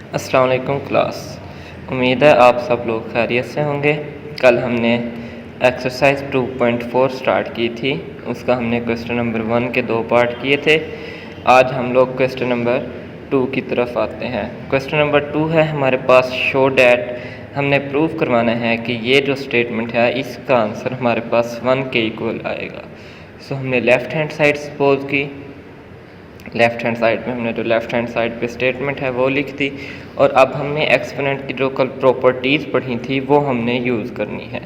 अस्सलाम वालेकुम क्लास। उम्मीद है आप सब लोग खैरियत से होंगे। कल हमने एक्सरसाइज 2.4 स्टार्ट की थी, उसका हमने क्वेश्चन नंबर 1 के 2 पार्ट किए थे। आज हम लोग क्वेश्चन नंबर 2 की तरफ आते हैं। क्वेश्चन नंबर 2 है हमारे पास, शो डैट। हमने प्रूव करवाना है कि ये जो स्टेटमेंट है इसका आंसर हमारे पास 1 के इक्वल आएगा। सो हमने लेफ़्ट हैंड साइड सपोज की, लेफ़्ट हैंड साइड में हमने जो लेफ़्ट हैंड साइड पे स्टेटमेंट है वो लिख दी, और अब हमने एक्सपोनेंट की जो कल प्रॉपर्टीज़ पढ़ी थी वो हमने यूज़ करनी है।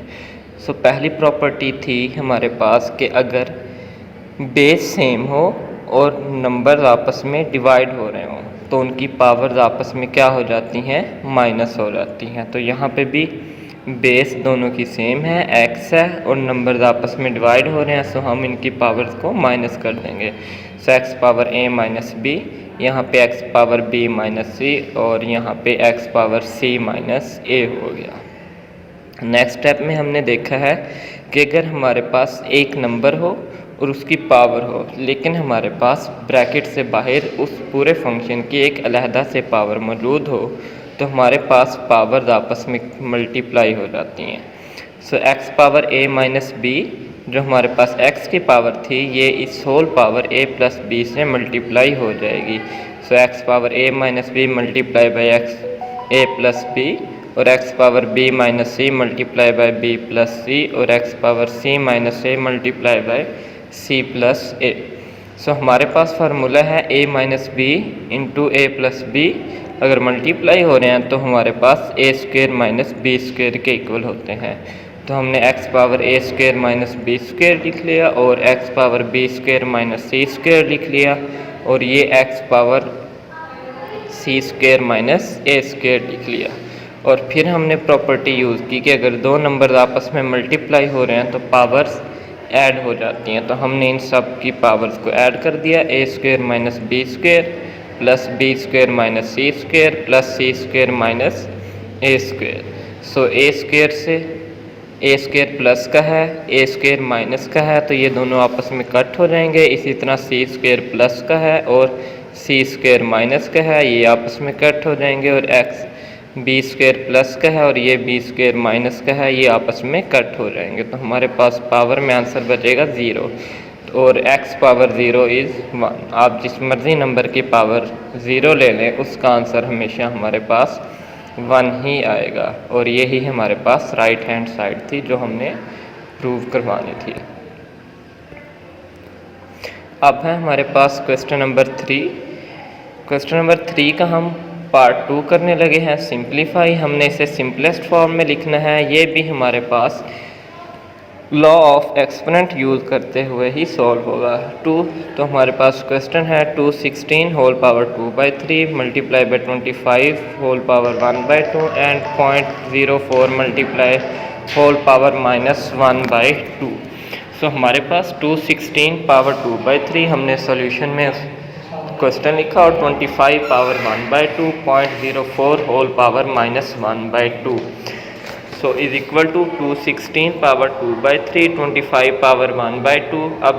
सो पहली प्रॉपर्टी थी हमारे पास कि अगर बेस सेम हो और नंबर्स आपस में डिवाइड हो रहे हों तो उनकी पावर्स आपस में क्या हो जाती हैं, माइनस हो जाती हैं। तो यहाँ पे भी बेस दोनों की सेम है, x है, और नंबर्स आपस में डिवाइड हो रहे हैं, सो हम इनकी पावर्स को माइनस कर देंगे। So x power a minus B, यहाँ पे x power b minus C, और यहाँ पे x power c minus a हो गया। नेक्स्ट स्टेप में हमने देखा है कि अगर हमारे पास एक नंबर हो और उसकी पावर हो, लेकिन हमारे पास ब्रैकेट से बाहर उस पूरे फंक्शन की एक अलहदा से पावर मौजूद हो, तो हमारे पास पावर्स आपस में मल्टीप्लाई हो जाती हैं। So x power a minus b, जो हमारे पास x की पावर थी, ये इस whole power a plus b से मल्टीप्लाई हो जाएगी। So x power a minus b multiply by x a plus b, और x power b minus c multiply by b plus c, और x power c minus a multiply by c plus a। So हमारे पास formula है a minus B into a plus b. अगर multiply हो रहे हैं तो हमारे पास a square minus B square के इक्वल होते हैं। तो हमने x power a square minus B square लिख लिया, और x power b square minus सी स्क्वेयर लिख लिया, और ये x power c square minus a square लिख लिया। और फिर हमने प्रॉपर्टी यूज़ की कि अगर दो नंबर आपस में मल्टीप्लाई हो रहे हैं तो पावर्स ऐड हो जाती हैं। तो हमने इन सब की पावर्स को ऐड कर दिया, a square minus B square plus B square minus C square plus C square minus A square. So A square से ए स्क्वेयर प्लस का है, ए स्क्वेयर माइनस का है, तो ये दोनों आपस में कट हो जाएंगे। इसी तरह सी स्क्वेयर प्लस का है और सी स्क्वेयर माइनस का है, ये आपस में कट हो जाएंगे। और एक्स बी स्क्वेयर प्लस का है और ये बी स्क्वेयर माइनस का है, ये आपस में कट हो जाएंगे। तो हमारे पास पावर में आंसर बचेगा 0, और x पावर 0 इज़ 1। आप जिस मर्ज़ी नंबर की पावर 0 ले लें, उसका आंसर हमेशा हमारे पास 1 ही आएगा। और यही हमारे पास राइट हैंड साइड थी जो हमने प्रूव करवानी थी। अब है हमारे पास क्वेश्चन नंबर 3। क्वेश्चन नंबर 3 का हम पार्ट 2 करने लगे हैं, सिंप्लीफाई। हमने इसे सिंपलेस्ट फॉर्म में लिखना है। ये भी हमारे पास लॉ ऑफ एक्सपोनेंट यूज़ करते हुए ही सॉल्व होगा। 2 तो हमारे पास क्वेश्चन है 216 whole power 2/3 multiply by 25 whole power 1/2 and 0.04 multiply whole power -1/2। So हमारे पास 216 पावर 2/3 हमने सॉल्यूशन में क्वेश्चन लिखा, और 25 power 1/2 0.04 whole power -1/2। So is equal to 216 power 2/3 25 power 1/2। अब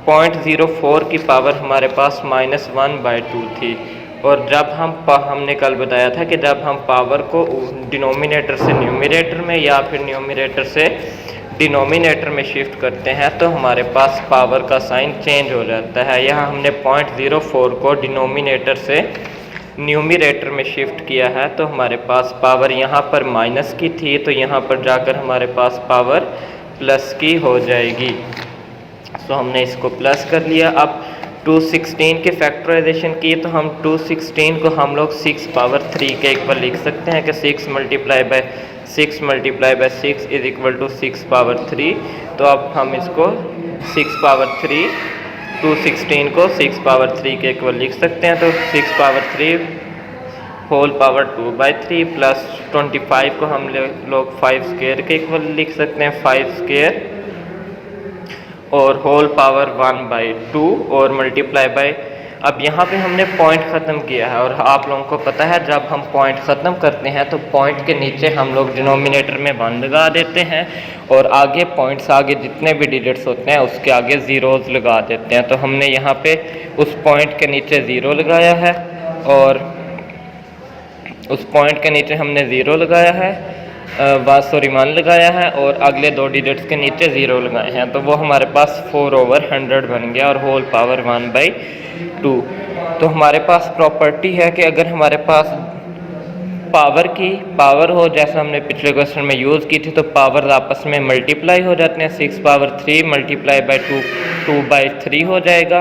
0.04 की पावर हमारे पास -1/2 थी, और जब हमने कल बताया था कि जब हम पावर को डिनोमिनेटर से न्यूमरेटर में या फिर न्यूमरेटर से डिनोमिनेटर में शिफ्ट करते हैं तो हमारे पास पावर का साइन चेंज हो जाता है। यहाँ हमने 0.04 को डिनोमिनेटर से न्यूमरेटर में शिफ्ट किया है, तो हमारे पास पावर यहाँ पर माइनस की थी, तो यहाँ पर जाकर हमारे पास पावर प्लस की हो जाएगी। सो हमने इसको प्लस कर लिया। अब 216 के फैक्टराइजेशन की, तो हम 216 को हम लोग 6 पावर 3 के इक्वल लिख सकते हैं कि 6 multiply by 6 is equal to 6 power 3। तो अब हम इसको 6 पावर 3 216 को 6 पावर 3 के इक्वल लिख सकते हैं। तो 6 पावर 3 होल पावर 2/3 प्लस 25 को हम लोग 5 स्क्वेयर के इक्वल लिख सकते हैं, 5 स्क्वेयर और होल पावर 1/2 और मल्टीप्लाई बाय। अब यहाँ पे हमने पॉइंट ख़त्म किया है, और आप लोगों को पता है जब हम पॉइंट ख़त्म करते हैं तो पॉइंट के नीचे हम लोग डिनोमिनेटर में 1 लगा देते हैं, और आगे पॉइंट्स आगे जितने भी डिजिट्स होते हैं उसके आगे ज़ीरोज़ लगा देते हैं। तो हमने यहाँ पे उस पॉइंट के नीचे 0 लगाया है, और उस पॉइंट के नीचे हमने ज़ीरो लगाया है, 1 लगाया है और अगले 2 डिजिट्स के नीचे 0 लगाए हैं, तो वो हमारे पास 4/100 बन गया और होल पावर 1/2। तो हमारे पास प्रॉपर्टी है कि अगर हमारे पास पावर हो, जैसा हमने पिछले क्वेश्चन में यूज़ की थी, तो पावर्स आपस में मल्टीप्लाई हो जाते हैं। 6 पावर 3 मल्टीप्लाई बाई 2/3 हो जाएगा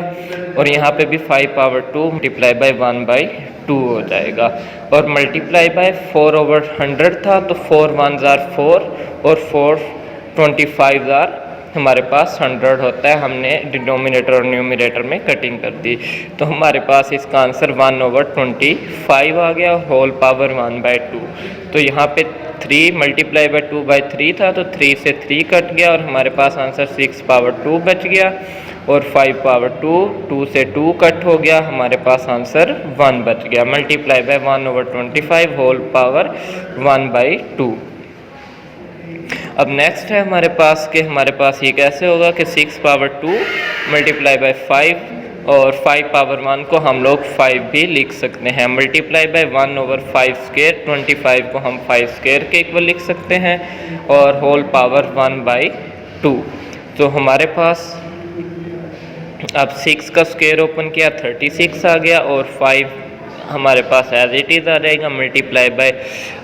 और यहाँ पे भी 5 पावर 2 मल्टीप्लाई बाई 1/2 हो जाएगा। और मल्टीप्लाई बाय 4/100 था, तो 4 1s are 4 और 4 25s are हमारे पास 100 होता है। हमने डिनोमिनेटर और न्यूमरेटर में कटिंग कर दी, तो हमारे पास इसका आंसर 1/25 आ गया, होल पावर 1/2। तो यहाँ पे 3 मल्टीप्लाई बाई 2/3 था, तो 3 से 3 कट गया और हमारे पास आंसर 6 पावर 2 बच गया और 5 पावर 2 से 2 कट हो गया, हमारे पास आंसर 1 बच गया। Multiply by 1/25 whole power 1/2। अब नेक्स्ट है हमारे पास ये कैसे होगा कि 6 पावर 2 मल्टीप्लाई बाय 5 और 5 पावर 1 को हम लोग 5 भी लिख सकते हैं। मल्टीप्लाई बाय 1/5 स्क्वायर 25 को हम 5 स्क्वायर के इक्वल लिख सकते हैं और होल पावर 1/2। तो हमारे पास अब 6 का स्क्वायर ओपन किया 36 आ गया और 5 हमारे पास एज इट इज़ आ जाएगा। मल्टीप्लाई बाय,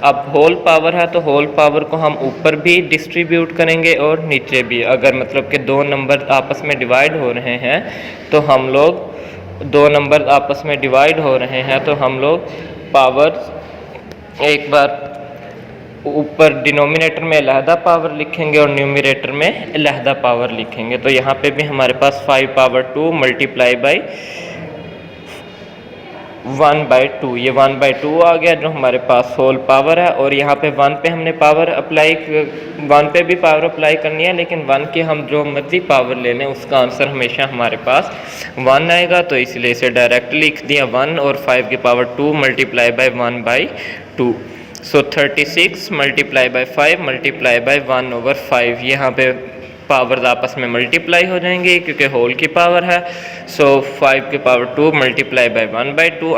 अब होल पावर है तो होल पावर को हम ऊपर भी डिस्ट्रीब्यूट करेंगे और नीचे भी। अगर मतलब कि 2 नंबर आपस में डिवाइड हो रहे हैं तो हम लोग 2 नंबर आपस में डिवाइड हो रहे हैं तो हम लोग पावर एक बार ऊपर डिनोमिनेटर में अलहदा पावर लिखेंगे और न्यूमरेटर में अलहदा पावर लिखेंगे। तो यहाँ पे भी हमारे पास 5 पावर 2 मल्टीप्लाई बाई 1/2, ये 1/2 आ गया जो हमारे पास होल पावर है। और यहाँ पे 1 पे हमने पावर अप्लाई 1 पे भी पावर अप्लाई करनी है, लेकिन 1 की हम जो मर्जी पावर ले लें उसका आंसर हमेशा हमारे पास 1 आएगा, तो इसलिए इसे डायरेक्ट लिख दिया 1 और 5 की power 2 multiply by 1/2। So 36 multiply by 5 multiply by 1/5, यहाँ पे पावर्स आपस में मल्टीप्लाई हो जाएंगे क्योंकि होल की पावर है। सो 5 की पावर 2 मल्टीप्लाई बाई 1/2,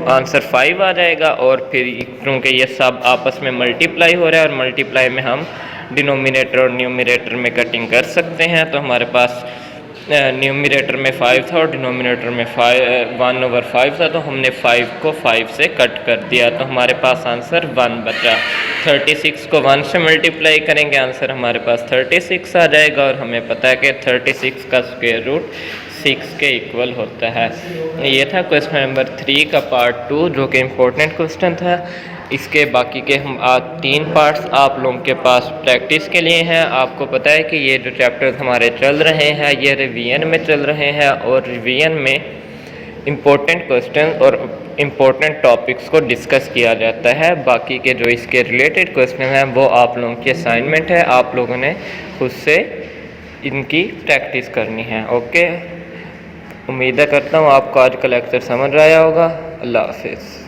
आंसर 5 आ जाएगा। और फिर क्योंकि ये सब आपस में मल्टीप्लाई हो रहा है और मल्टीप्लाई में हम डिनोमिनेटर और न्यूमरेटर में कटिंग कर सकते हैं, तो हमारे पास न्यूमरेटर में 5 था और डिनोमिनेटर में 1/5 था, तो हमने 5 को 5 से कट कर दिया, तो हमारे पास आंसर 1 बचा। 36 को 1 से मल्टीप्लाई करेंगे, आंसर हमारे पास 36 आ जाएगा और हमें पता है कि 36 का स्क्वायर रूट 6 के इक्वल होता है। ये था क्वेश्चन नंबर 3 का पार्ट 2 जो कि इम्पोर्टेंट क्वेश्चन था। इसके बाकी के हम आज 3 पार्ट्स आप लोगों के पास प्रैक्टिस के लिए हैं। आपको पता है कि ये जो चैप्टर्स हमारे चल रहे हैं ये रिवीजन में चल रहे हैं और रिवीजन में इम्पोर्टेंट क्वेश्चन और इम्पोर्टेंट टॉपिक्स को डिस्कस किया जाता है। बाकी के जो इसके रिलेटेड क्वेश्चन हैं वो आप लोगों की असाइनमेंट है, आप लोगों ने खुद से इनकी प्रैक्टिस करनी है। ओके, उम्मीद करता हूँ आपको आज का लेक्चर समझ आया होगा। अल्लाह हाफिज़।